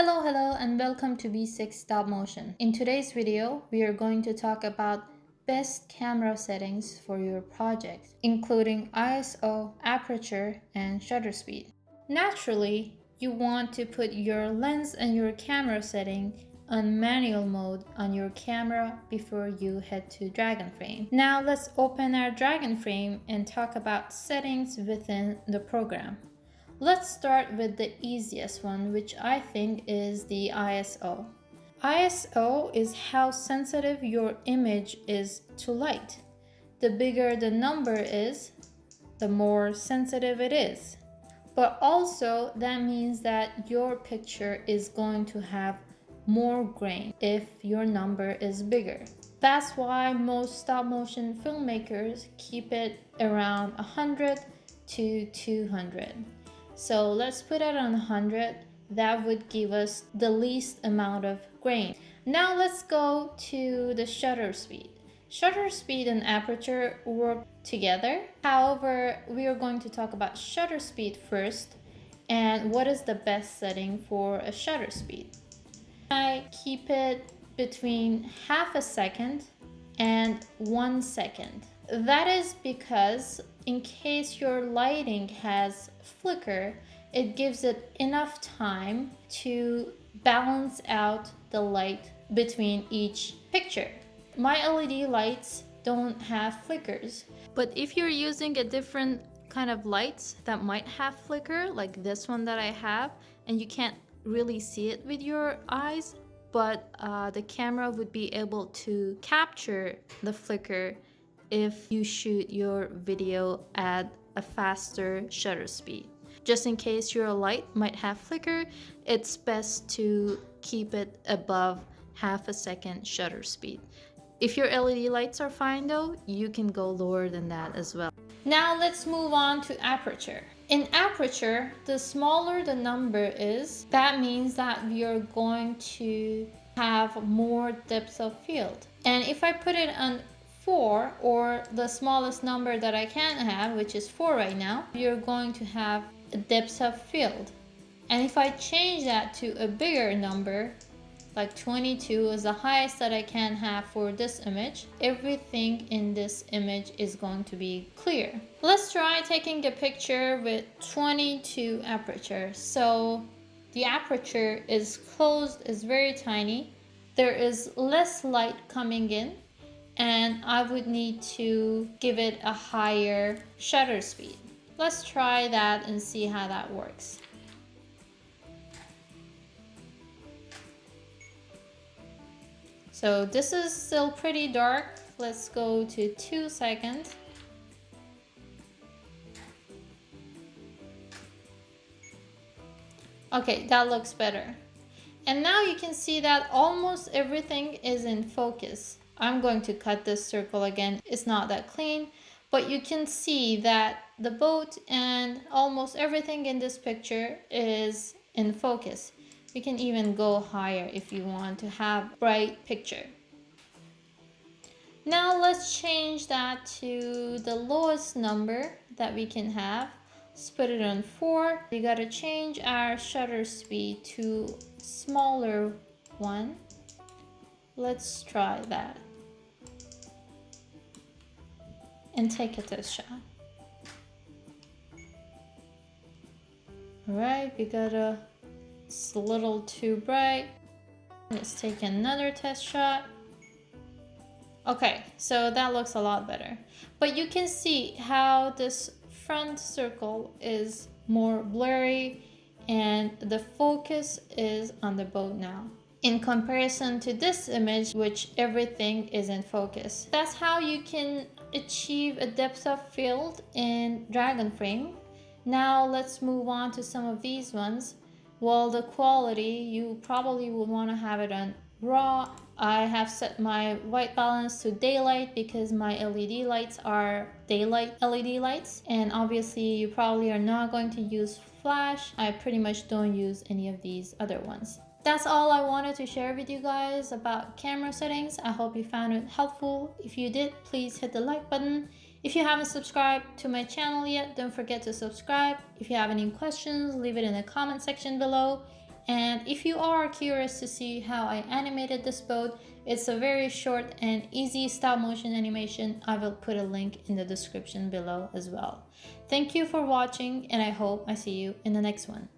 Hello and welcome to B6 Stop Motion. In today's video, we are going to talk about best camera settings for your project, including ISO, aperture, and shutter speed. Naturally, you want to put your lens and your camera setting on manual mode on your camera before you head to Dragonframe. Now let's open our Dragonframe and talk about settings within the program. Let's start with the easiest one, which I think is the ISO. ISO is how sensitive your image is to light. The bigger the number is, the more sensitive it is. But also that means that your picture is going to have more grain if your number is bigger. That's why most stop motion filmmakers keep it around 100 to 200. So let's put it on 100. That would give us the least amount of grain. Now let's go to the shutter speed. Shutter speed and aperture work together. However, we are going to talk about shutter speed first and what is the best setting for a shutter speed. I keep it between half a second and 1 second. That is because in case your lighting has flicker, it gives it enough time to balance out the light between each picture. My LED lights don't have flickers, but if you're using a different kind of lights that might have flicker, like this one that I have, and you can't really see it with your eyes, but the camera would be able to capture the flicker if you shoot your video at a faster shutter speed. Just in case your light might have flicker, it's best to keep it above half a second shutter speed. If your LED lights are fine though, you can go lower than that as well. Now let's move on to aperture. In aperture, the smaller the number is, that means that we are going to have more depth of field. And if I put it on 4, or the smallest number that I can have, which is 4 right now, you're going to have a depth of field. And if I change that to a bigger number, like 22 is the highest that I can have for this image, everything in this image is going to be clear. Let's try taking a picture with 22 aperture. So the aperture is closed, is very tiny. There is less light coming in, and I would need to give it a higher shutter speed. Let's try that and see how that works. So this is still pretty dark. Let's go to 2 seconds. Okay, that looks better. And now you can see that almost everything is in focus. I'm going to cut this circle again. It's not that clean, but you can see that the boat and almost everything in this picture is in focus. You can even go higher if you want to have bright picture. Now let's change that to the lowest number that we can have. Let's put it on 4. We gotta change our shutter speed to smaller one. Let's try that and take a test shot. Alright, we got it's a little too bright. Let's take another test shot. Okay, so that looks a lot better. But you can see how this front circle is more blurry and the focus is on the boat now, in comparison to this image, which everything is in focus. That's how you can achieve a depth of field in Dragonframe. Now let's move on to some of these ones. Well, the quality, you probably would want to have it on raw. I have set my white balance to daylight because my LED lights are daylight LED lights, and obviously you probably are not going to use flash. I pretty much don't use any of these other ones. That's all I wanted to share with you guys about camera settings. I hope you found it helpful. If you did, please hit the like button. If you haven't subscribed to my channel yet, don't forget to subscribe. If you have any questions, leave it in the comment section below. And if you are curious to see how I animated this boat, it's a very short and easy stop motion animation. I will put a link in the description below as well. Thank you for watching, and I hope I see you in the next one.